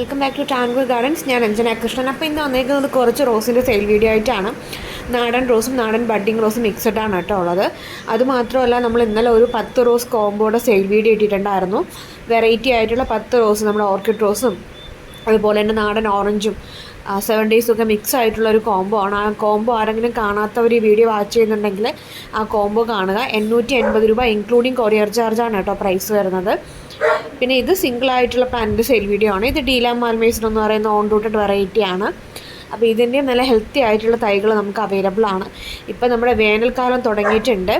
Welcome back to Tango Gardens. ഞാൻ അഞ്ജന കൃഷ്ണൻ. അപ്പോൾ ഇന്ന് വന്നേക്കുന്നത് കുറച്ച് റോസിൻ്റെ സെയിൽ വീഡിയോ ആയിട്ടാണ്. നാടൻ റോസും നാടൻ ബഡ്ഡിങ് റോസും മിക്സഡ് ആണ് കേട്ടോ ഉള്ളത്. അതുമാത്രമല്ല, നമ്മൾ ഇന്നലെ ഒരു 10 റോസ് കോമ്പോയുടെ സെയിൽ വീഡിയോ ഇട്ടിട്ടുണ്ടായിരുന്നു. വെറൈറ്റി ആയിട്ടുള്ള 10 റോസ്, നമ്മുടെ ഓർക്കിഡ് റോസും അതുപോലെ തന്നെ നാടൻ ഓറഞ്ചും 7 ഡേയ്സൊക്കെ മിക്സ് ആയിട്ടുള്ള ഒരു കോംബോ ആണ്. ആ കോംബോ ആരെങ്കിലും കാണാത്തവർ ഈ വീഡിയോ വാച്ച് ചെയ്യുന്നുണ്ടെങ്കിൽ ആ കോംബോ കാണുക. 880 രൂപ ഇൻക്ലൂഡിങ് കൊറിയർ ചാർജാണ് കേട്ടോ പ്രൈസ് വരുന്നത്. പിന്നെ ഇത് സിംഗിളായിട്ടുള്ള പ്ലാന്റിൻ്റെ സെയിൽ വീഡിയോ ആണ്. ഇത് ഡീലാം മാൽമേസൺ എന്ന് പറയുന്ന ഓൺ റൂട്ടഡ് വെറൈറ്റി ആണ്. അപ്പോൾ ഇതിൻ്റെ നല്ല ഹെൽത്തി ആയിട്ടുള്ള തൈകൾ നമുക്ക് അവൈലബിൾ ആണ്. ഇപ്പം നമ്മുടെ വേനൽക്കാലം തുടങ്ങിയിട്ടുണ്ട്.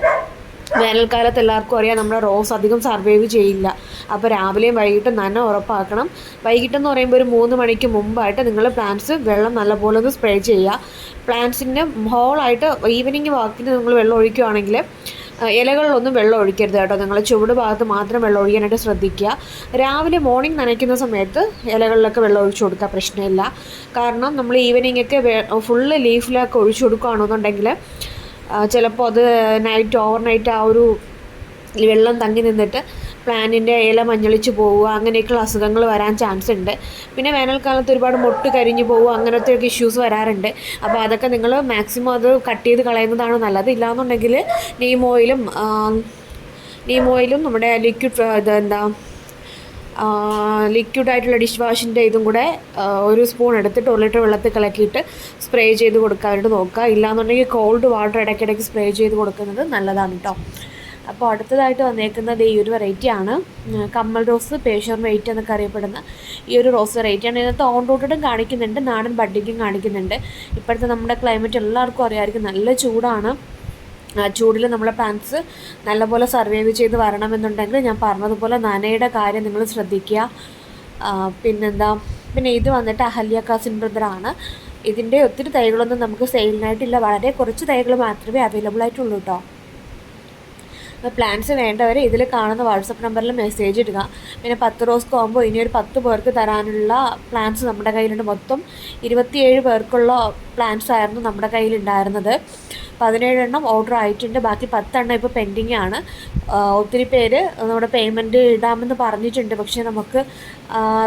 വേനൽക്കാലത്ത് എല്ലാവർക്കും അറിയാം, നമ്മുടെ റോസ് അധികം സർവൈവ് ചെയ്യില്ല. അപ്പോൾ രാവിലെയും വൈകിട്ടും നന ഉറപ്പാക്കണം. വൈകിട്ടെന്ന് പറയുമ്പോൾ ഒരു 3 മണിക്ക് മുമ്പായിട്ട് നിങ്ങൾ പ്ലാന്റ്സ് വെള്ളം നല്ലപോലെ ഒന്ന് സ്പ്രേ ചെയ്യുക. പ്ലാന്റ്സിൻ്റെ ഹോളായിട്ട് ഈവനിങ് വാക്കിന് നിങ്ങൾ വെള്ളം ഒഴിക്കുകയാണെങ്കിൽ ഇലകളിലൊന്നും വെള്ളം ഒഴിക്കരുത് കേട്ടോ. നിങ്ങൾ ചുവട് ഭാഗത്ത് മാത്രം വെള്ളം ഒഴിക്കാനായിട്ട് ശ്രദ്ധിക്കുക. രാവിലെ മോർണിംഗ് നനയ്ക്കുന്ന സമയത്ത് ഇലകളിലൊക്കെ വെള്ളം ഒഴിച്ചു കൊടുക്കുക, പ്രശ്നമില്ല. കാരണം നമ്മൾ ഈവനിങ്ങൊക്കെ ഫുള്ള് ലീഫിലൊക്കെ ഒഴിച്ചു കൊടുക്കുകയാണെന്നുണ്ടെങ്കിൽ ചിലപ്പോൾ അത് ഓവർനൈറ്റ് ആ ഒരു വെള്ളം തങ്ങി നിന്നിട്ട് പ്ലാന്റിൻ്റെ ഇല മഞ്ഞളിച്ച് പോവുക, അങ്ങനെയൊക്കെയുള്ള അസുഖങ്ങൾ വരാൻ ചാൻസ് ഉണ്ട്. പിന്നെ വേനൽക്കാലത്ത് ഒരുപാട് മൊട്ട് കരിഞ്ഞു പോവുക, അങ്ങനത്തെയൊക്കെ ഇഷ്യൂസ് വരാറുണ്ട്. അപ്പോൾ അതൊക്കെ നിങ്ങൾ മാക്സിമം അത് കട്ട് ചെയ്ത് കളയുന്നതാണ് നല്ലത്. ഇല്ലാന്നുണ്ടെങ്കിൽ നീം ഓയിലും നമ്മുടെ ലിക്വിഡായിട്ടുള്ള ഡിഷ് വാഷിൻ്റെ ഇതും കൂടെ ഒരു സ്പൂൺ എടുത്തിട്ട് 1 ലിറ്റർ വെള്ളത്തിൽ കലക്കിയിട്ട് സ്പ്രേ ചെയ്ത് കൊടുക്കാനായിട്ട് നോക്കുക. ഇല്ലാന്നുണ്ടെങ്കിൽ കോൾഡ് വാട്ടർ ഇടയ്ക്കിടയ്ക്ക് സ്പ്രേ ചെയ്ത് കൊടുക്കുന്നത് നല്ലതാണ് കേട്ടോ. അപ്പോൾ അടുത്തതായിട്ട് വന്നേക്കുന്നത് ഈ ഒരു വെറൈറ്റിയാണ്, കമ്മൽ റോസ്, പേഷ്യർ വെയിറ്റ് എന്നൊക്കെ അറിയപ്പെടുന്ന ഈ ഒരു റോസ് വെറൈറ്റിയാണ്. ഇതിനകത്ത് ഓൺ റൂട്ടഡും കാണിക്കുന്നുണ്ട്, നാടൻ ബഡ്ഡിങ്ങും കാണിക്കുന്നുണ്ട്. ഇപ്പോഴത്തെ നമ്മുടെ ക്ലൈമറ്റ് എല്ലാവർക്കും അറിയാമായിരിക്കും, നല്ല ചൂടാണ്. ചൂടിൽ നമ്മളെ പ്ലാന്റ്സ് നല്ലപോലെ സർവൈവ് ചെയ്ത് വരണമെന്നുണ്ടെങ്കിൽ ഞാൻ പറഞ്ഞതുപോലെ നനയുടെ കാര്യം നിങ്ങൾ ശ്രദ്ധിക്കുക. പിന്നെ ഇത് വന്നിട്ട് അഹല്യക്കാസിൻ ബ്രദറാണ്. ഇതിൻ്റെ ഒത്തിരി തൈകളൊന്നും നമുക്ക് സെയിലിനായിട്ടില്ല, വളരെ കുറച്ച് തൈകൾ മാത്രമേ അവൈലബിൾ ആയിട്ടുള്ളൂ കേട്ടോ. പ്ലാന്റ്സ് വേണ്ടവർ ഇതിൽ കാണുന്ന വാട്സപ്പ് നമ്പറിൽ മെസ്സേജ് ഇടുക. പിന്നെ 10 റോസ് കോംബോ ഇനി ഒരു 10 പേർക്ക് തരാനുള്ള പ്ലാന്റ്സ് നമ്മുടെ കയ്യിലുണ്ട്. മൊത്തം 27 പേർക്കുള്ള പ്ലാന്റ്സ് ആയിരുന്നു നമ്മുടെ കയ്യിലുണ്ടായിരുന്നത്. 17 എണ്ണം ഓർഡർ ആയിട്ടുണ്ട്, ബാക്കി 10 എണ്ണം ഇപ്പോൾ പെൻഡിങ് ആണ്. ഒത്തിരി പേര് നമ്മുടെ പേയ്മെൻറ്റ് ഇടാമെന്ന് പറഞ്ഞിട്ടുണ്ട്, പക്ഷേ നമുക്ക്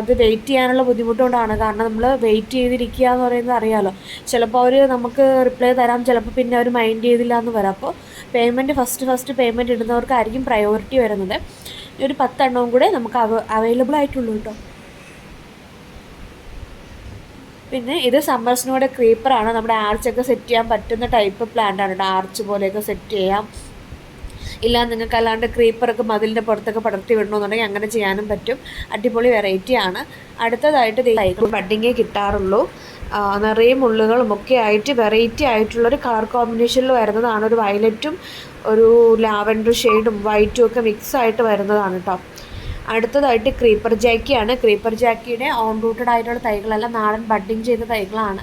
അത് വെയിറ്റ് ചെയ്യാനുള്ള ബുദ്ധിമുട്ടുകൊണ്ടാണ്. കാരണം നമ്മൾ വെയിറ്റ് ചെയ്തിരിക്കുക എന്ന് പറയുന്നത് അറിയാമല്ലോ, ചിലപ്പോൾ അവർ നമുക്ക് റിപ്ലൈ തരാം, ചിലപ്പോൾ പിന്നെ അവർ മൈൻഡ് ചെയ്തില്ല എന്ന് വരാം. അപ്പോൾ പേയ്മെൻറ്റ് ഫസ്റ്റ് പേയ്മെൻറ്റ് ഇടുന്നവർക്കായിരിക്കും പ്രയോറിറ്റി വരുന്നത്. ഒരു 10 എണ്ണവും കൂടെ നമുക്ക് അവൈലബിൾ ആയിട്ടുള്ളൂ കേട്ടോ. പിന്നെ ഇത് സമ്മർസിനോടെ ക്രീപ്പറാണ്. നമ്മുടെ ആർച്ചൊക്കെ സെറ്റ് ചെയ്യാൻ പറ്റുന്ന ടൈപ്പ് പ്ലാന്റാണ് കേട്ടോ. ആർച്ച് പോലെയൊക്കെ സെറ്റ് ചെയ്യാം. ഇല്ല നിങ്ങൾക്ക് അല്ലാണ്ട് ക്രീപ്പറൊക്കെ മതിലിൻ്റെ പുറത്തൊക്കെ പടർത്തി വിടണമെന്നുണ്ടെങ്കിൽ അങ്ങനെ ചെയ്യാനും പറ്റും. അടിപൊളി വെറൈറ്റിയാണ്. അടുത്തതായിട്ട് തൈകൾ ബഡ്ഡിങ്ങേ കിട്ടാറുള്ളൂ. നിറയെ മുള്ളുകളും ഒക്കെ ആയിട്ട് വെറൈറ്റി ആയിട്ടുള്ളൊരു കളർ കോമ്പിനേഷനിൽ വരുന്നതാണ്. ഒരു വയലറ്റും ഒരു ലാവൻഡർ ഷെയ്ഡും വൈറ്റും ഒക്കെ മിക്സ് ആയിട്ട് വരുന്നതാണ് കേട്ടോ. അടുത്തതായിട്ട് ക്രീപ്പർ ജാക്കിയാണ്. ക്രീപ്പർ ജാക്കിയുടെ ഓൺ റൂട്ടഡ് ആയിട്ടുള്ള തൈകളെല്ലാം നാടൻ ബഡ്ഡിങ് ചെയ്ത തൈകളാണ്.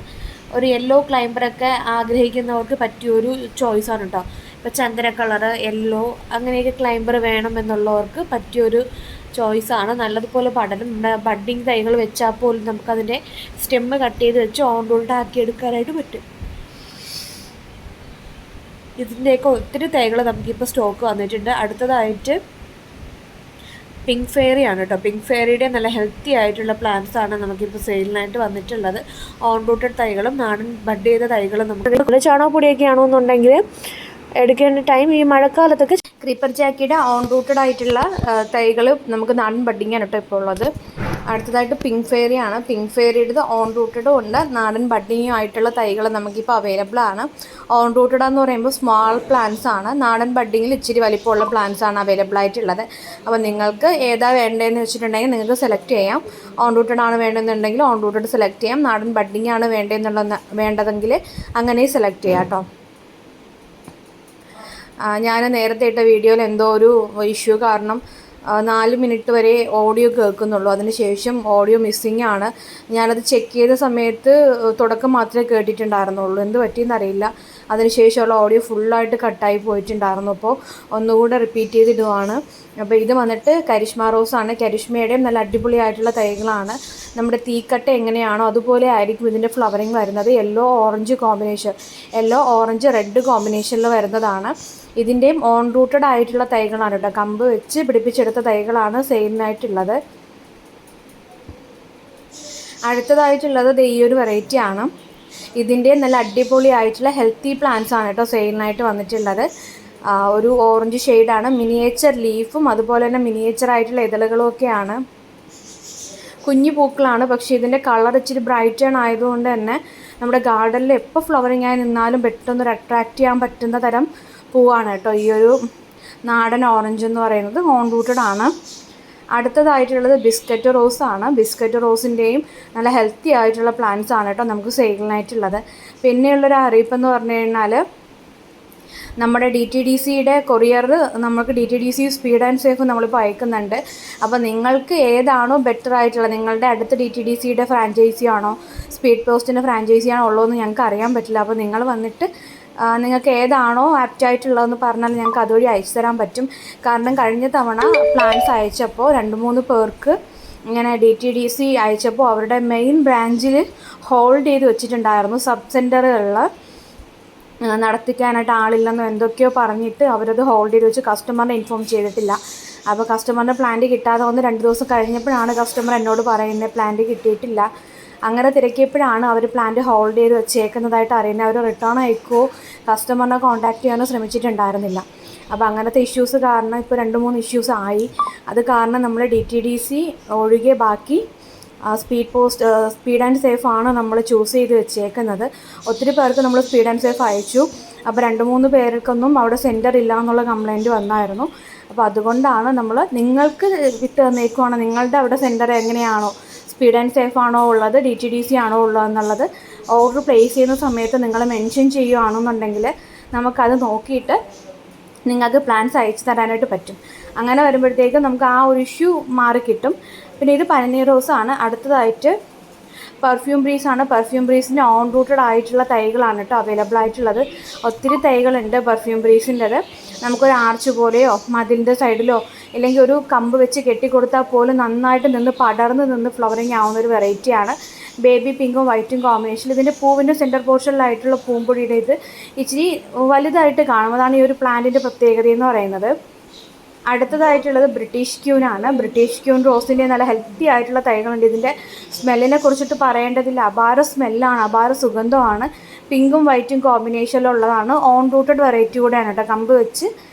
ഒരു യെല്ലോ ക്ലൈംബറൊക്കെ ആഗ്രഹിക്കുന്നവർക്ക് പറ്റിയൊരു ചോയ്സാണ് കേട്ടോ. ഇപ്പോൾ ചന്ദന കളറ്, യെല്ലോ അങ്ങനെയൊക്കെ ക്ലൈംബർ വേണമെന്നുള്ളവർക്ക് പറ്റിയൊരു ചോയ്സാണ്. നല്ലതുപോലെ പടരും. നമ്മുടെ ബഡ്ഡിങ് തൈകൾ വെച്ചാൽ പോലും നമുക്കതിൻ്റെ സ്റ്റെമ്മ് കട്ട് ചെയ്ത് വെച്ച് ഓൺ റൂട്ടഡ് ആക്കി എടുക്കാനായിട്ട് പറ്റും. ഇതിൻ്റെയൊക്കെ ഒത്തിരി തൈകൾ നമുക്കിപ്പോൾ സ്റ്റോക്ക് വന്നിട്ടുണ്ട്. അടുത്തതായിട്ട് പിങ്ക് ഫെയറിയാണ് കേട്ടോ. പിങ്ക് ഫെയറിയുടെ നല്ല ഹെൽത്തി ആയിട്ടുള്ള പ്ലാന്റ്സ് ആണ് നമുക്കിപ്പോൾ സെയിലിനായിട്ട് വന്നിട്ടുള്ളത്. ഓൺ റൂട്ടഡ് തൈകളും നാടൻ ബഡ് ചെയ്ത തൈകളും നമുക്ക് ചാണകപ്പൊടിയൊക്കെ ആണെന്നുണ്ടെങ്കിൽ എടുക്കേണ്ട ടൈം ഈ മഴക്കാലത്തൊക്കെ. ക്രീപ്പർ ജാക്കിയുടെ ഓൺ റൂട്ടഡ് ആയിട്ടുള്ള തൈകൾ നമുക്ക് നാടൻ ബഡ്ഡിങ്ങാണ് കേട്ടോ ഇപ്പോൾ ഉള്ളത്. അടുത്തതായിട്ട് പിങ്ക് ഫെയറിയാണ്. പിങ്ക് ഫെയറിയുടെ ഓൺ റൂട്ടഡും ഉണ്ട്, നാടൻ ബഡ്ഡിങ്ങും ആയിട്ടുള്ള തൈകൾ നമുക്കിപ്പോൾ അവൈലബിൾ ആണ്. ഓൺ റൂട്ടഡ് എന്ന് പറയുമ്പോൾ സ്മാൾ പ്ലാന്റ്സ് ആണ്. നാടൻ ബഡ്ഡിങ്ങിൽ ഇച്ചിരി വലിപ്പമുള്ള പ്ലാന്റ്സ് ആണ് അവൈലബിൾ ആയിട്ടുള്ളത്. അപ്പോൾ നിങ്ങൾക്ക് ഏതാ വേണ്ടതെന്ന് വെച്ചിട്ടുണ്ടെങ്കിൽ നിങ്ങൾക്ക് സെലക്ട് ചെയ്യാം. ഓൺ റൂട്ടഡ് ആണ് വേണ്ടതെന്നുണ്ടെങ്കിൽ ഓൺ റൂട്ടഡ് സെലക്ട് ചെയ്യാം. നാടൻ ബഡ്ഡിങ് ആണ് വേണ്ടതെങ്കിൽ അങ്ങനെ സെലക്ട് ചെയ്യാം കേട്ടോ. ഞാൻ നേരത്തെ ഇട്ട വീഡിയോയിൽ എന്തോ ഒരു ഇഷ്യൂ കാരണം 4 മിനിറ്റ് വരെ ഓഡിയോ കേൾക്കുന്നുള്ളൂ. അതിനുശേഷം ഓഡിയോ മിസ്സിങ് ആണ്. ഞാനത് ചെക്ക് ചെയ്ത സമയത്ത് തുടക്കം മാത്രമേ കേട്ടിട്ടുണ്ടായിരുന്നുള്ളൂ. എന്ത് പറ്റിയെന്നറിയില്ല. അതിനുശേഷമുള്ള ഓഡിയോ ഫുള്ളായിട്ട് കട്ടായി പോയിട്ടുണ്ടായിരുന്നു. അപ്പോൾ ഒന്നുകൂടെ റിപ്പീറ്റ് ചെയ്തിടുവാണ്. അപ്പോൾ ഇത് വന്നിട്ട് കരിഷ്മ റോസാണ്. കരിഷ്മയുടെയും നല്ല അടിപൊളിയായിട്ടുള്ള തൈകളാണ്. നമ്മുടെ തീക്കട്ട എങ്ങനെയാണോ അതുപോലെ ആയിരിക്കും ഇതിൻ്റെ ഫ്ലവറിങ് വരുന്നത്. യെല്ലോ ഓറഞ്ച് റെഡ് കോമ്പിനേഷനിൽ വരുന്നതാണ്. ഇതിൻ്റെയും ഓൺ റൂട്ടഡ് ആയിട്ടുള്ള തൈകളാണ് കേട്ടോ. കമ്പ് വെച്ച് പിടിപ്പിച്ചെടുത്ത തൈകളാണ് സെയിലിനായിട്ടുള്ളത്. അടുത്തതായിട്ടുള്ളത് ഈ ഒരു വെറൈറ്റി ആണ്. ഇതിൻ്റെ നല്ല അടിപൊളിയായിട്ടുള്ള ഹെൽത്തി പ്ലാന്റ്സ് ആണ് കേട്ടോ സെയിലിനായിട്ട് വന്നിട്ടുള്ളത്. ഒരു ഓറഞ്ച് ഷെയ്ഡാണ്, മിനിയേച്ചർ ലീഫും അതുപോലെ തന്നെ മിനിയേച്ചർ ആയിട്ടുള്ള ഇതളുകളും ഒക്കെയാണ്. കുഞ്ഞു പൂക്കളാണ്, പക്ഷേ ഇതിൻ്റെ കളർ ഇച്ചിരി ബ്രൈറ്റൺ ആയതുകൊണ്ട് തന്നെ നമ്മുടെ ഗാർഡനിൽ എപ്പോൾ ഫ്ലവറിങ് ആയി നിന്നാലും പെട്ടെന്നൊരു അട്രാക്റ്റ് ചെയ്യാൻ പറ്റുന്ന തരം പൂവാണ് കേട്ടോ ഈ ഒരു നാടൻ ഓറഞ്ച് എന്ന് പറയുന്നത്. ഓൺ റൂട്ടഡ് ആണ്. അടുത്തതായിട്ടുള്ളത് ബിസ്ക്കറ്റ് റോസ് ആണ്. ബിസ്ക്കറ്റ് റോസിൻ്റെയും നല്ല ഹെൽത്തി ആയിട്ടുള്ള പ്ലാന്റ്സ് ആണ് കേട്ടോ നമുക്ക് സെയിലിനായിട്ടുള്ളത്. പിന്നെയുള്ളൊരു അറിയിപ്പെന്ന് പറഞ്ഞു കഴിഞ്ഞാൽ നമ്മുടെ DTDCയുടെ കൊറിയർ നമുക്ക് DTDC സ്പീഡ് ആൻഡ് സേഫ് നമ്മളിപ്പോൾ അയക്കുന്നുണ്ട്. അപ്പോൾ നിങ്ങൾക്ക് ഏതാണോ ബെറ്റർ ആയിട്ടുള്ളത്, നിങ്ങളുടെ അടുത്ത് DTDCയുടെ ഫ്രാഞ്ചൈസി ആണോ സ്പീഡ് പോസ്റ്റിൻ്റെ ഫ്രാഞ്ചൈസി ആണോ ഉള്ളതെന്ന് ഞങ്ങൾക്ക് അറിയാൻ പറ്റില്ല. അപ്പോൾ നിങ്ങൾ വന്നിട്ട് നിങ്ങൾക്ക് ഏതാണോ ആപ്റ്റായിട്ടുള്ളതെന്ന് പറഞ്ഞാൽ ഞങ്ങൾക്ക് അതുവഴി അയച്ചു തരാൻ പറ്റും. കാരണം കഴിഞ്ഞ തവണ പ്ലാൻസ് അയച്ചപ്പോൾ 2-3 പേർക്ക് ഇങ്ങനെ DTDC അയച്ചപ്പോൾ അവരുടെ മെയിൻ ബ്രാഞ്ചിൽ ഹോൾഡ് ചെയ്ത് വെച്ചിട്ടുണ്ടായിരുന്നു. സബ് സെൻറ്ററുകളിൽ നടത്തിക്കാനായിട്ട് ആളില്ലെന്നോ എന്തൊക്കെയോ പറഞ്ഞിട്ട് അവരത് ഹോൾഡ് ചെയ്ത് വെച്ച് കസ്റ്റമറിനെ ഇൻഫോം ചെയ്തിട്ടില്ല. അപ്പോൾ കസ്റ്റമറിൻ്റെ പ്ലാന്റ് കിട്ടാതെ വന്ന് 2 ദിവസം കഴിഞ്ഞപ്പോഴാണ് കസ്റ്റമർ എന്നോട് പറയുന്നത് പ്ലാന്റ് കിട്ടിയിട്ടില്ല. അങ്ങനെ തിരക്കിയപ്പോഴാണ് അവർ പ്ലാന്റ് ഹോൾഡ് ചെയ്ത് വെച്ചേക്കുന്നതായിട്ട് അറിയുന്നത്. അവർ റിട്ടേൺ അയക്കുകയോ കസ്റ്റമറിനെ കോൺടാക്റ്റ് ചെയ്യാനോ ശ്രമിച്ചിട്ടുണ്ടായിരുന്നില്ല. അപ്പോൾ അങ്ങനത്തെ ഇഷ്യൂസ് കാരണം ഇപ്പോൾ 2-3 ഇഷ്യൂസ് ആയി. അത് കാരണം നമ്മൾ DTDC ഒഴികെ ബാക്കി സ്പീഡ് ആൻഡ് സേഫ് ആണ് നമ്മൾ ചൂസ് ചെയ്ത് വെച്ചേക്കുന്നത്. ഒത്തിരി പേർക്ക് നമ്മൾ സ്പീഡ് ആൻഡ് സേഫ് അയച്ചു. അപ്പോൾ 2-3 പേർക്കൊന്നും അവിടെ സെൻറ്റർ ഇല്ല എന്നുള്ള കംപ്ലയിൻറ്റ് വന്നായിരുന്നു. അപ്പോൾ അതുകൊണ്ടാണ് നമ്മൾ നിങ്ങൾക്ക് വിട്ട് തന്നേക്കുവാണ് നിങ്ങളുടെ അവിടെ സെൻറ്റർ എങ്ങനെയാണോ സ്പീഡ് ആൻഡ് സേഫ് ആണോ ഉള്ളത് DTDC ആണോ ഉള്ളതെന്നുള്ളത് ഓർഡർ പ്ലേസ് ചെയ്യുന്ന സമയത്ത് നിങ്ങൾ മെൻഷൻ ചെയ്യുകയാണെന്നുണ്ടെങ്കിൽ നമുക്കത് നോക്കിയിട്ട് നിങ്ങൾക്ക് പ്ലാൻസ് അയച്ചു തരാനായിട്ട് പറ്റും. അങ്ങനെ വരുമ്പോഴത്തേക്കും നമുക്ക് ആ ഒരു ഇഷ്യൂ മാറിക്കിട്ടും. പിന്നെ ഇത് പനിനീർ റോസാണ്. അടുത്തതായിട്ട് പെർഫ്യൂം ബ്രീസ് ആണ്. പെർഫ്യൂം ബ്രീസിൻ്റെ ഓൺ റൂട്ടഡ് ആയിട്ടുള്ള തൈകളാണ് കേട്ടോ അവൈലബിൾ ആയിട്ടുള്ളത്. ഒത്തിരി തൈകളുണ്ട് പെർഫ്യൂം ബ്രീസിൻ്റെത്. നമുക്കൊരു ആർച്ച് പോലെയോ മതിലിൻ്റെ സൈഡിലോ ഇല്ലെങ്കിൽ ഒരു കമ്പ് വെച്ച് കെട്ടിക്കൊടുത്താൽ പോലും നന്നായിട്ട് പടർന്ന് നിന്ന് ഫ്ലവറിങ് ആവുന്നൊരു വെറൈറ്റിയാണ്. ബേബി പിങ്കും വൈറ്റും കോമ്പിനേഷനിൽ ഇതിൻ്റെ പൂവിൻ്റെ സെൻറ്റർ പോർഷനിലായിട്ടുള്ള പൂമ്പൊടിയുടെ ഇത് ഇച്ചിരി വലുതായിട്ട് കാണും. അതാണ് ഈ ഒരു പ്ലാന്റിൻ്റെ പ്രത്യേകത എന്ന് പറയുന്നത്. അടുത്തതായിട്ടുള്ളത് ബ്രിട്ടീഷ് ക്യൂനാണ്. ബ്രിട്ടീഷ് ക്യൂൻ റോസിൻ്റെ നല്ല ഹെൽത്തി ആയിട്ടുള്ള തൈകളുണ്ട്. ഇതിൻ്റെ സ്മെല്ലിനെ കുറിച്ചിട്ട് പറയേണ്ടതില്ല. അപാര സ്മെല്ലാണ്, അപാര സുഗന്ധമാണ്. പിങ്കും വൈറ്റും കോമ്പിനേഷനിലുള്ളതാണ്. ഓൺ റൂട്ടഡ് വെറൈറ്റി കൂടെയാണ് കേട്ടോ. കമ്പ് വെച്ച്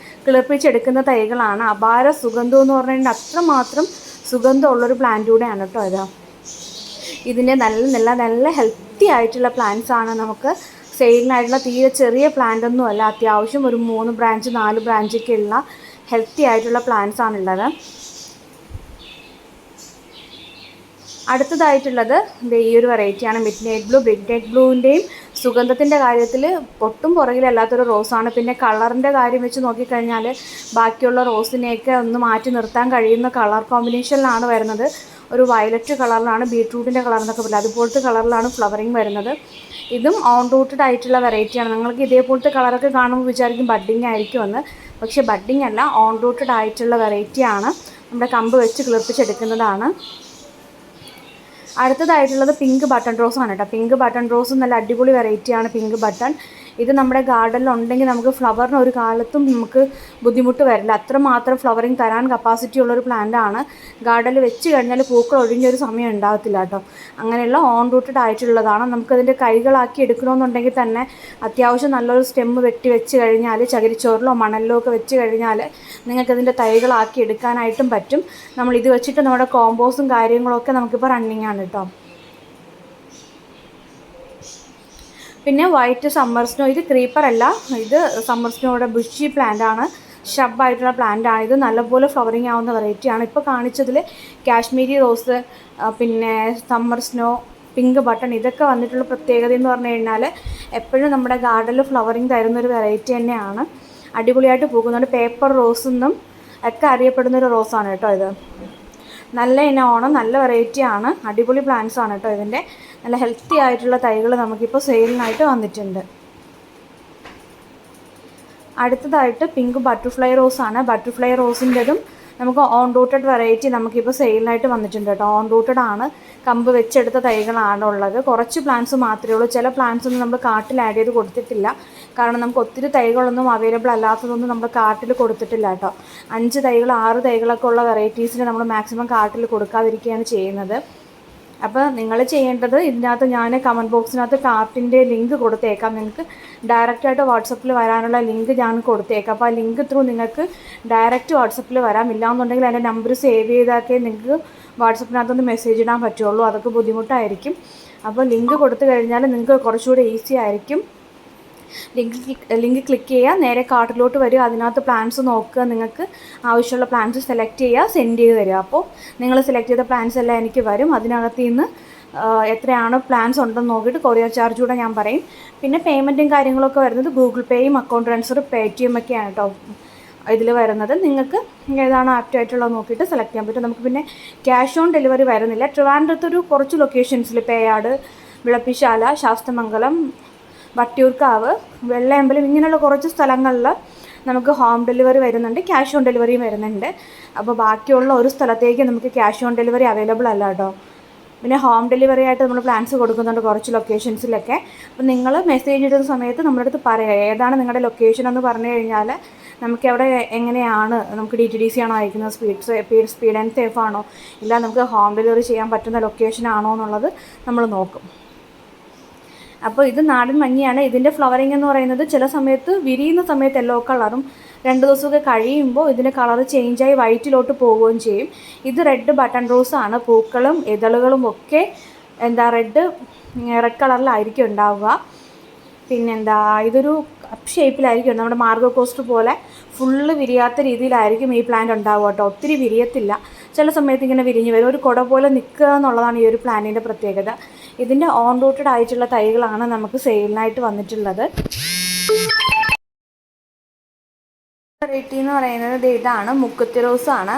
കിളിർപ്പിച്ചെടുക്കുന്ന തൈകളാണ്. അപാര സുഗന്ധം എന്ന് പറഞ്ഞു കഴിഞ്ഞാൽ അത്രമാത്രം സുഗന്ധമുള്ളൊരു പ്ലാന്റ് കൂടെയാണ് കേട്ടോ ഇത്. ഇതിൻ്റെ നല്ല ഹെൽത്തി ആയിട്ടുള്ള പ്ലാന്റ്സ് ആണ് നമുക്ക് സെയിലിനായിട്ടുള്ള. തീരെ ചെറിയ പ്ലാന്റ് ഒന്നുമല്ല, അത്യാവശ്യം ഒരു 3 ബ്രാഞ്ച് 4 ബ്രാഞ്ചൊക്കെ ഉള്ള ഹെൽത്തി ആയിട്ടുള്ള പ്ലാന്റ്സ് ആണുള്ളത്. അടുത്തതായിട്ടുള്ളത് ഈ ഒരു വെറൈറ്റിയാണ് midnight blue. Midnight ബ്ലൂവിൻ്റെയും സുഗന്ധത്തിൻ്റെ കാര്യത്തിൽ പൊട്ടും പുറകിലല്ലാത്തൊരു റോസാണ്. പിന്നെ കളറിൻ്റെ കാര്യം വെച്ച് നോക്കിക്കഴിഞ്ഞാൽ ബാക്കിയുള്ള റോസിനെയൊക്കെ ഒന്ന് മാറ്റി നിർത്താൻ കഴിയുന്ന കളർ കോമ്പിനേഷനിലാണ് വരുന്നത്. ഒരു വയലറ്റ് കളറിലാണ്, ബീട്രൂട്ടിൻ്റെ കളർ എന്നൊക്കെ പറയില്ല, അതുപോലത്തെ കളറിലാണ് ഫ്ലവറിങ് വരുന്നത്. ഇതും ഓൺ റൂട്ടഡ് ആയിട്ടുള്ള വെറൈറ്റിയാണ്. നിങ്ങൾക്ക് ഇതേപോലത്തെ കളറൊക്കെ കാണുമ്പോൾ വിചാരിക്കും ബഡ്ഡിങ് ആയിരിക്കും എന്ന്. പക്ഷേ ബഡ്ഡിങ് അല്ല, ഓൺ റൂട്ടഡ് ആയിട്ടുള്ള വെറൈറ്റിയാണ്. നമ്മുടെ കമ്പ് വെച്ച് കിളിർപ്പിച്ചെടുക്കുന്നതാണ്. അടുത്തതായിട്ടുള്ളത് പിങ്ക് ബട്ടൺ റോസ് ആണ് കേട്ടോ. പിങ്ക് ബട്ടൺ റോസ് നല്ല അടിപൊളി വെറൈറ്റിയാണ് പിങ്ക് ബട്ടൺ. ഇത് നമ്മുടെ ഗാർഡനിൽ ഉണ്ടെങ്കിൽ നമുക്ക് ഫ്ലവറിന് ഒരു കാലത്തും നമുക്ക് ബുദ്ധിമുട്ട് വരില്ല. അത്രമാത്രം ഫ്ലവറിങ് തരാൻ കപ്പാസിറ്റി ഉള്ളൊരു പ്ലാന്റാണ്. ഗാർഡനിൽ വെച്ച് കഴിഞ്ഞാൽ പൂക്കൾ ഒഴിഞ്ഞൊരു സമയം ഉണ്ടാകത്തില്ല കേട്ടോ. അങ്ങനെയുള്ള ഓൺ റൂട്ടഡ് ആയിട്ടുള്ളതാണ്. നമുക്കതിൻ്റെ കൈകളാക്കി എടുക്കണമെന്നുണ്ടെങ്കിൽ തന്നെ അത്യാവശ്യം നല്ലൊരു സ്റ്റെമ്മ് വെച്ച് കഴിഞ്ഞാൽ ചകിരിച്ചോറിലോ മണലിലോ ഒക്കെ വെച്ച് കഴിഞ്ഞാൽ നിങ്ങൾക്കതിൻ്റെ തൈകളാക്കി എടുക്കാനായിട്ടും പറ്റും. നമ്മളിത് വെച്ചിട്ട് നമ്മുടെ കോമ്പോസും കാര്യങ്ങളൊക്കെ നമുക്കിപ്പോൾ റണ്ണിങ് ആണ് കേട്ടോ. പിന്നെ വൈറ്റ് സമ്മർ സ്നോ, ഇത് ക്രീപ്പർ അല്ല, ഇത് സമ്മർ സ്നോയുടെ ബുഷി പ്ലാന്റ് ആണ്. ഷബായിട്ടുള്ള പ്ലാന്റ് ആണ്. ഇത് നല്ലപോലെ ഫ്ലവറിങ് ആവുന്ന വെറൈറ്റിയാണ്. ഇപ്പോൾ കാണിച്ചതിൽ കാശ്മീരി റോസ്, പിന്നെ സമ്മർ സ്നോ, പിങ്ക് ബട്ടൺ, ഇതൊക്കെ വന്നിട്ടുള്ള പ്രത്യേകത എന്ന് പറഞ്ഞു കഴിഞ്ഞാൽ എപ്പോഴും നമ്മുടെ ഗാർഡനിൽ ഫ്ലവറിങ് തരുന്നൊരു വെറൈറ്റി തന്നെയാണ്. അടിപൊളിയായിട്ട് പോകുന്നുണ്ട്. പേപ്പർ റോസ് എന്നും ഒക്കെ അറിയപ്പെടുന്നൊരു റോസാണ് കേട്ടോ ഇത്. നല്ല ഇനമാണ്, നല്ല വെറൈറ്റിയാണ്. അടിപൊളി പ്ലാന്റ്സ് ആണ് കേട്ടോ. ഇതിൻ്റെ നല്ല ഹെൽത്തി ആയിട്ടുള്ള തൈകൾ നമുക്കിപ്പോൾ സെയിലിനായിട്ട് വന്നിട്ടുണ്ട്. അടുത്തതായിട്ട് പിങ്ക് ബട്ടർഫ്ലൈ റോസാണ്. ബട്ടർഫ്ലൈ റോസിൻ്റെതും നമുക്ക് ഓൺ റൂട്ടഡ് വെറൈറ്റി നമുക്കിപ്പോൾ സെയിലിനായിട്ട് വന്നിട്ടുണ്ട് കേട്ടോ. ഓൺ റൂട്ടഡ് ആണ്, കമ്പ് വെച്ചെടുത്ത തൈകളാണ് ഉള്ളത്. കുറച്ച് പ്ലാന്റ്സ് മാത്രമേ ഉള്ളൂ. ചില പ്ലാന്റ്സ് ഒന്നും നമ്മൾ കാട്ടിൽ ആഡ് ചെയ്ത് കൊടുത്തിട്ടില്ല. കാരണം നമുക്ക് ഒത്തിരി തൈകളൊന്നും അവൈലബിൾ അല്ലാത്തതൊന്നും നമ്മൾ കാട്ടിൽ കൊടുത്തിട്ടില്ല കേട്ടോ. 5 തൈകൾ 6 തൈകളൊക്കെ ഉള്ള വെറൈറ്റീസിന് നമ്മൾ മാക്സിമം കാട്ടിൽ കൊടുക്കാതിരിക്കുകയാണ് ചെയ്യുന്നത്. അപ്പോൾ നിങ്ങൾ ചെയ്യേണ്ടത്, ഇതിനകത്ത് ഞാൻ കമൻറ്റ് ബോക്സിനകത്ത് കാർട്ടിൻ്റെ ലിങ്ക് കൊടുത്തേക്കാം. നിങ്ങൾക്ക് ഡയറക്റ്റായിട്ട് വാട്സപ്പിൽ വരാനുള്ള ലിങ്ക് ഞാൻ കൊടുത്തേക്കാം. അപ്പോൾ ആ ലിങ്ക് ത്രൂ നിങ്ങൾക്ക് ഡയറക്റ്റ് വാട്സപ്പിൽ വരാം. ഇല്ലാന്നുണ്ടെങ്കിൽ എൻ്റെ നമ്പർ സേവ് ചെയ്താക്കേ നിങ്ങൾക്ക് വാട്സപ്പിനകത്തൊന്ന് മെസ്സേജ് ഇടാൻ പറ്റുള്ളൂ. അതൊക്കെ ബുദ്ധിമുട്ടായിരിക്കും. അപ്പോൾ ലിങ്ക് കൊടുത്തു കഴിഞ്ഞാൽ നിങ്ങൾക്ക് കുറച്ചുകൂടി ഈസി ആയിരിക്കും. ലിങ്ക് ക്ലിക്ക് ചെയ്യുക, നേരെ കാർട്ടിലോട്ട് വരിക, അതിനകത്ത് പ്ലാൻസ് നോക്കുക, നിങ്ങൾക്ക് ആവശ്യമുള്ള പ്ലാൻസ് സെലക്ട് ചെയ്യുക, സെൻഡ് ചെയ്ത് തരിക. അപ്പോൾ നിങ്ങൾ സെലക്ട് ചെയ്ത പ്ലാൻസ് എല്ലാം എനിക്ക് വരും. അതിനകത്ത് നിന്ന് എത്രയാണ് പ്ലാൻസ് ഉണ്ടെന്ന് നോക്കിയിട്ട് കൊറിയർ ചാർജ് കൂടെ ഞാൻ പറയും. പിന്നെ പേയ്മെൻറ്റും കാര്യങ്ങളൊക്കെ വരുന്നത് ഗൂഗിൾ പേയും അക്കൗണ്ട് ട്രാൻസ്ഫർ പേടിഎം ഒക്കെയാണ് കേട്ടോ ഇതിൽ വരുന്നത്. നിങ്ങൾക്ക് ഏതാണ് ആപ്റ്റായിട്ടുള്ളത് നോക്കിയിട്ട് സെലക്ട് ചെയ്യാൻ പറ്റും. നമുക്ക് പിന്നെ ക്യാഷ് ഓൺ ഡെലിവറി വരുന്നില്ല. ട്രിവാൻഡ്രത്തൊരു കുറച്ച് ലൊക്കേഷൻസിൽ, പേയാട്, വിളപ്പിശാല, ശാസ്തമംഗലം, വട്ടിയൂർക്കാവ്, വെള്ളയമ്പലം, ഇങ്ങനെയുള്ള കുറച്ച് സ്ഥലങ്ങളിൽ നമുക്ക് ഹോം ഡെലിവറി വരുന്നുണ്ട്, ക്യാഷ് ഓൺ ഡെലിവറിയും വരുന്നുണ്ട്. അപ്പോൾ ബാക്കിയുള്ള ഒരു സ്ഥലത്തേക്ക് നമുക്ക് ക്യാഷ് ഓൺ ഡെലിവറി അവൈലബിൾ അല്ല കേട്ടോ. പിന്നെ ഹോം ഡെലിവറി ആയിട്ട് നമ്മൾ പ്ലാൻസ് കൊടുക്കുന്നുണ്ട് കുറച്ച് ലൊക്കേഷൻസിലൊക്കെ. അപ്പോൾ നിങ്ങൾ മെസ്സേജ് ഇടുന്ന സമയത്ത് നമ്മുടെ അടുത്ത് പറയുക ഏതാണ് നിങ്ങളുടെ ലൊക്കേഷൻ എന്ന് പറഞ്ഞു കഴിഞ്ഞാൽ നമുക്ക് എവിടെ എങ്ങനെയാണ്, നമുക്ക് DTDC ആണോ അയക്കുന്നത്, സ്പീഡ് ആൻഡ് സേഫ് ആണോ, ഇല്ല നമുക്ക് ഹോം ഡെലിവറി ചെയ്യാൻ പറ്റുന്ന ലൊക്കേഷൻ ആണോ എന്നുള്ളത് നമ്മൾ നോക്കും. അപ്പോൾ ഇത് നാടൻ മഞ്ഞയാണ്. ഇതിൻ്റെ ഫ്ലവറിങ് എന്ന് പറയുന്നത് ചില സമയത്ത് വിരിയുന്ന സമയത്ത് യെല്ലോ കളറും 2 ദിവസമൊക്കെ കഴിയുമ്പോൾ ഇതിൻ്റെ കളർ ചേഞ്ചായി വൈറ്റിലോട്ട് പോവുകയും ചെയ്യും. ഇത് റെഡ് ബട്ടൺ റോസ് ആണ്. പൂക്കളും ഇതളുകളും ഒക്കെ റെഡ് കളറിലായിരിക്കും ഉണ്ടാവുക. പിന്നെന്താ, ഇതൊരു കപ്പ് ഷേപ്പിലായിരിക്കും, നമ്മുടെ മാർഗോ കോസ്റ്റ് പോലെ ഫുള്ള് വിരിയാത്ത രീതിയിലായിരിക്കും ഈ പ്ലാന്റ് ഉണ്ടാവുക കേട്ടോ. ഒത്തിരി വിരിയത്തില്ല, ചില സമയത്ത് ഇങ്ങനെ വിരിഞ്ഞ് വരും, ഒരു കുട പോലെ നിൽക്കുക എന്നുള്ളതാണ് ഈ ഒരു പ്ലാന്റിൻ്റെ പ്രത്യേകത. ഇതിൻ്റെ ഓൺ റൂട്ടഡ് ആയിട്ടുള്ള തൈകളാണ് നമുക്ക് സെയിലിനായിട്ട് വന്നിട്ടുള്ളത്. വെറൈറ്റി എന്ന് പറയുന്നത് ഇതാണ്, മുക്കുത്തി റോസാണ്.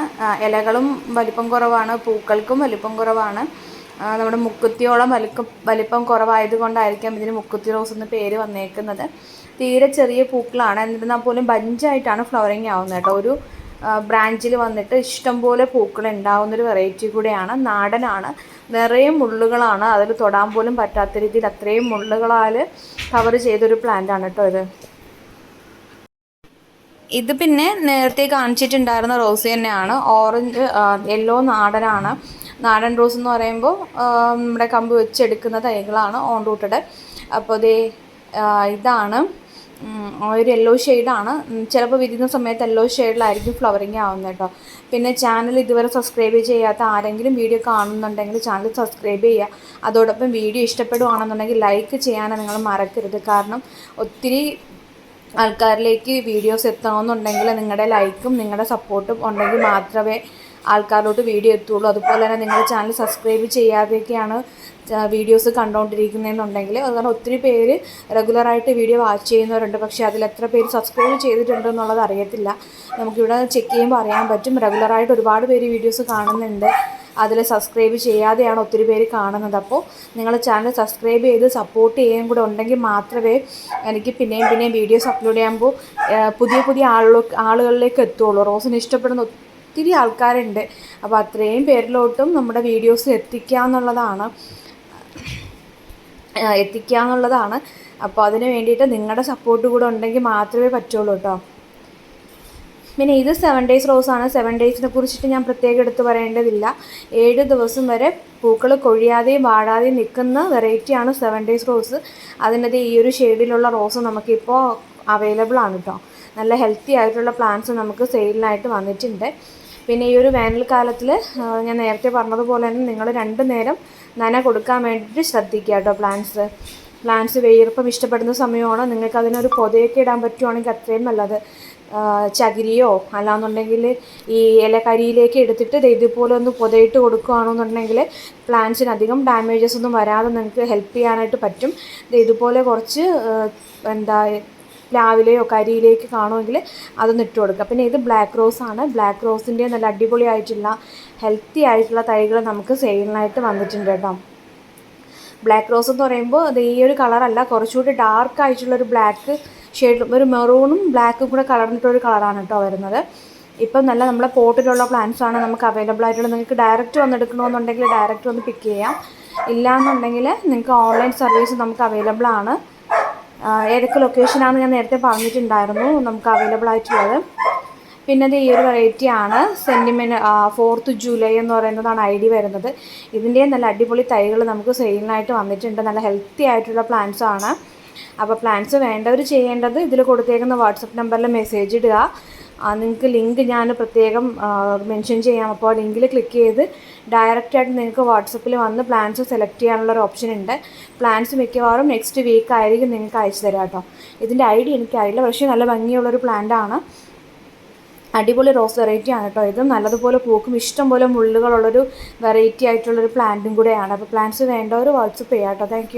ഇലകളും വലിപ്പം കുറവാണ്, പൂക്കൾക്കും വലിപ്പം കുറവാണ്. നമ്മുടെ മുക്കുത്തിയോളം വലിപ്പം കുറവായതുകൊണ്ടായിരിക്കാം ഇതിന് മുക്കുത്തി റോസ് എന്ന് പേര് വന്നേക്കുന്നത്. തീരെ ചെറിയ പൂക്കളാണ്, എന്നിരുന്നാൽ പോലും ബഞ്ചായിട്ടാണ് ഫ്ലവറിങ് ആവുന്നത് കേട്ടോ. ഒരു ബ്രാഞ്ചിൽ വന്നിട്ട് ഇഷ്ടംപോലെ പൂക്കൾ ഉണ്ടാവുന്നൊരു വെറൈറ്റി കൂടെയാണ്. നാടനാണ്, നിറയെ മുള്ളുകളാണ്, അതിൽ തൊടാൻ പോലും പറ്റാത്ത രീതിയിൽ അത്രയും മുള്ളുകളാൽ കവർ ചെയ്തൊരു പ്ലാന്റാണ് കേട്ടോ ഇത്. പിന്നെ നേരത്തെ കാണിച്ചിട്ടുണ്ടായിരുന്ന റോസ് തന്നെയാണ്, ഓറഞ്ച് യെല്ലോ നാടനാണ്. നാടൻ റോസ് എന്ന് പറയുമ്പോൾ നമ്മുടെ കമ്പ് വെച്ചെടുക്കുന്ന തൈകളാണ് ഓൺ റൂട്ടഡ്. അപ്പോൾ ഇതാണ് ഒരു യെല്ലോ ഷെയ്ഡാണ്. ചിലപ്പോൾ വിരിയുന്ന സമയത്ത് യെല്ലോ ഷെയ്ഡിലായിരിക്കും ഫ്ലവറിങ് ആവുന്നത് കേട്ടോ. പിന്നെ ചാനൽ ഇതുവരെ സബ്സ്ക്രൈബ് ചെയ്യാത്ത ആരെങ്കിലും വീഡിയോ കാണുന്നുണ്ടെങ്കിൽ ചാനൽ സബ്സ്ക്രൈബ് ചെയ്യുക. അതോടൊപ്പം വീഡിയോ ഇഷ്ടപ്പെടുകയാണെന്നുണ്ടെങ്കിൽ ലൈക്ക് ചെയ്യാൻ നിങ്ങൾ മറക്കരുത്. കാരണം ഒത്തിരി ആൾക്കാരിലേക്ക് വീഡിയോസ് എത്തണമെന്നുണ്ടെങ്കിൽ നിങ്ങളുടെ ലൈക്കും നിങ്ങളുടെ സപ്പോർട്ടും ഉണ്ടെങ്കിൽ മാത്രമേ ആൾക്കാരിലോട്ട് വീഡിയോ എത്തുള്ളൂ. അതുപോലെ തന്നെ നിങ്ങൾ ചാനൽ സബ്സ്ക്രൈബ് ചെയ്യാതെയൊക്കെയാണ് വീഡിയോസ് കണ്ടുകൊണ്ടിരിക്കുന്നതെന്നുണ്ടെങ്കിൽ, അതുകാരണം ഒത്തിരി പേര് റെഗുലറായിട്ട് വീഡിയോ വാച്ച് ചെയ്യുന്നവരുണ്ട്. പക്ഷേ അതിലെത്ര പേര് സബ്സ്ക്രൈബ് ചെയ്തിട്ടുണ്ടെന്നുള്ളത് അറിയത്തില്ല. നമുക്കിവിടെ ചെക്ക് ചെയ്യുമ്പോൾ അറിയാൻ പറ്റും. റെഗുലറായിട്ട് ഒരുപാട് പേര് വീഡിയോസ് കാണുന്നുണ്ട്, അതിൽ സബ്സ്ക്രൈബ് ചെയ്യാതെയാണ് ഒത്തിരി പേര് കാണുന്നത്. അപ്പോൾ നിങ്ങൾ ചാനൽ സബ്സ്ക്രൈബ് ചെയ്ത് സപ്പോർട്ട് ചെയ്യുകയും കൂടെ ഉണ്ടെങ്കിൽ മാത്രമേ എനിക്ക് പിന്നെയും വീഡിയോസ് അപ്ലോഡ് ചെയ്യുമ്പോൾ പുതിയ ആളുകളിലേക്ക് എത്തുള്ളൂ. റോസിന് ഇഷ്ടപ്പെടുന്ന ഒത്തിരി ആൾക്കാരുണ്ട്. അപ്പോൾ അത്രയും പേരിലോട്ടും നമ്മുടെ വീഡിയോസ് എത്തിക്കുക എന്നുള്ളതാണ്. അപ്പോൾ അതിന് വേണ്ടിയിട്ട് നിങ്ങളുടെ സപ്പോർട്ട് കൂടെ ഉണ്ടെങ്കിൽ മാത്രമേ പറ്റുള്ളൂ കേട്ടോ. പിന്നെ ഇത് 7 days റോസാണ്. 7 daysനെ കുറിച്ചിട്ട് ഞാൻ പ്രത്യേകം എടുത്ത് പറയേണ്ടതില്ല. 7 ദിവസം വരെ പൂക്കൾ കൊഴിയാതെയും വാടാതെയും നിൽക്കുന്ന വെറൈറ്റിയാണ് 7 days റോസ്. അതിനകത്ത് ഈ ഒരു ഷെയ്ഡിലുള്ള റോസ് നമുക്കിപ്പോൾ അവൈലബിൾ ആണ് കേട്ടോ. നല്ല ഹെൽത്തി ആയിട്ടുള്ള പ്ലാന്റ്സ് നമുക്ക് സെയിലിനായിട്ട് വന്നിട്ടുണ്ട്. പിന്നെ ഈ ഒരു വേനൽക്കാലത്തിൽ ഞാൻ നേരത്തെ പറഞ്ഞതുപോലെ തന്നെ നിങ്ങൾ 2 നേരം നന കൊടുക്കാൻ വേണ്ടിയിട്ട് ശ്രദ്ധിക്കുക കേട്ടോ. പ്ലാന്റ്സ് വെയിർപ്പം ഇഷ്ടപ്പെടുന്ന സമയമാണ്. നിങ്ങൾക്ക് അതിനൊരു പൊതയൊക്കെ ഇടാൻ പറ്റുവാണെങ്കിൽ അത്രയും നല്ലത്. ചകിരിയോ അല്ലാന്നുണ്ടെങ്കിൽ ഈ ഇലക്കരിയിലേക്ക് എടുത്തിട്ട് ഇതുപോലെ ഒന്ന് പൊതയിട്ട് കൊടുക്കുകയാണെന്നുണ്ടെങ്കിൽ പ്ലാന്റ്സിന് അധികം ഡാമേജസ് ഒന്നും വരാതെ നിങ്ങൾക്ക് ഹെൽപ്പ് ചെയ്യാനായിട്ട് പറ്റും. ഇതുപോലെ കുറച്ച് പ്ലാവിലെയോ കരിയിലേക്ക് കാണുമെങ്കിൽ അതൊന്ന് ഇട്ട് കൊടുക്കുക. പിന്നെ ഇത് ബ്ലാക്ക് റോസ് ആണ്. ബ്ലാക്ക് റോസിൻ്റെ നല്ല അടിപൊളിയായിട്ടുള്ള ഹെൽത്തി ആയിട്ടുള്ള തൈകൾ നമുക്ക് സെയിലിനായിട്ട് വന്നിട്ടുണ്ട് കേട്ടോ. ബ്ലാക്ക് റോസ് എന്ന് പറയുമ്പോൾ അത് ഈ ഒരു കളറല്ല, കുറച്ചുകൂടി ഡാർക്ക് ആയിട്ടുള്ളൊരു ബ്ലാക്ക് ഷെയ്ഡ്, ഒരു മെറൂണും ബ്ലാക്കും കൂടെ കലർന്നിട്ടൊരു കളറാണ് കേട്ടോ വരുന്നത്. ഇപ്പം നല്ല നമ്മളെ പോട്ടിലുള്ള പ്ലാന്റ്സാണ് നമുക്ക് അവൈലബിൾ ആയിട്ടുള്ളത്. നിങ്ങൾക്ക് ഡയറക്റ്റ് വന്നെടുക്കണമെന്നുണ്ടെങ്കിൽ ഡയറക്റ്റ് വന്ന് പിക്ക് ചെയ്യാം. ഇല്ലയെന്നുണ്ടെങ്കിൽ നിങ്ങൾക്ക് ഓൺലൈൻ സർവീസ് നമുക്ക് അവൈലബിൾ ആണ്. ഏതൊക്കെ ലൊക്കേഷനാണെന്ന് ഞാൻ നേരത്തെ പറഞ്ഞിട്ടുണ്ടായിരുന്നു നമുക്ക് അവൈലബിൾ ആയിട്ടുള്ളത്. പിന്നെ അത് ഈ ഒരു വെറൈറ്റി ആണ് സെൻറ്റിമെൻറ്റ് 4th ജൂലൈ എന്ന് പറയുന്നതാണ് ID വരുന്നത്. ഇതിൻ്റെ നല്ല അടിപൊളി തൈകൾ നമുക്ക് സെയിലിനായിട്ട് വന്നിട്ടുണ്ട്. നല്ല ഹെൽത്തി ആയിട്ടുള്ള പ്ലാന്റ്സ് ആണ്. അപ്പോൾ പ്ലാന്റ്സ് വേണ്ടവർ ചെയ്യേണ്ടത് ഇതിൽ കൊടുത്തേക്കുന്ന വാട്സപ്പ് നമ്പറിൽ മെസ്സേജ് ഇടുക. നിങ്ങൾക്ക് ലിങ്ക് ഞാൻ പ്രത്യേകം മെൻഷൻ ചെയ്യാം. അപ്പോൾ ലിങ്കിൽ ക്ലിക്ക് ചെയ്ത് ഡയറക്റ്റായിട്ട് നിങ്ങൾക്ക് വാട്സപ്പിൽ വന്ന് പ്ലാൻസ് സെലക്ട് ചെയ്യാനുള്ളൊരു ഓപ്ഷൻ ഉണ്ട്. പ്ലാൻസ് മിക്കവാറും നെക്സ്റ്റ് വീക്ക് ആയിരിക്കും നിങ്ങൾക്ക് അയച്ചു തരാം കേട്ടോ. ഇതിൻ്റെ ID എനിക്കറിയില്ല, പക്ഷേ നല്ല ഭംഗിയുള്ളൊരു പ്ലാന്റ് ആണ്. അടിപൊളി റോസ് വെറൈറ്റി ആണ് കേട്ടോ. ഇതും നല്ലതുപോലെ പൂക്കും, ഇഷ്ടംപോലെ മുള്ളുകളുള്ളൊരു വെറൈറ്റി ആയിട്ടുള്ളൊരു പ്ലാന്റും കൂടെയാണ്. അപ്പോൾ പ്ലാന്റ്സ് വേണ്ടവർ വാട്സപ്പ് ചെയ്യാം കേട്ടോ. താങ്ക്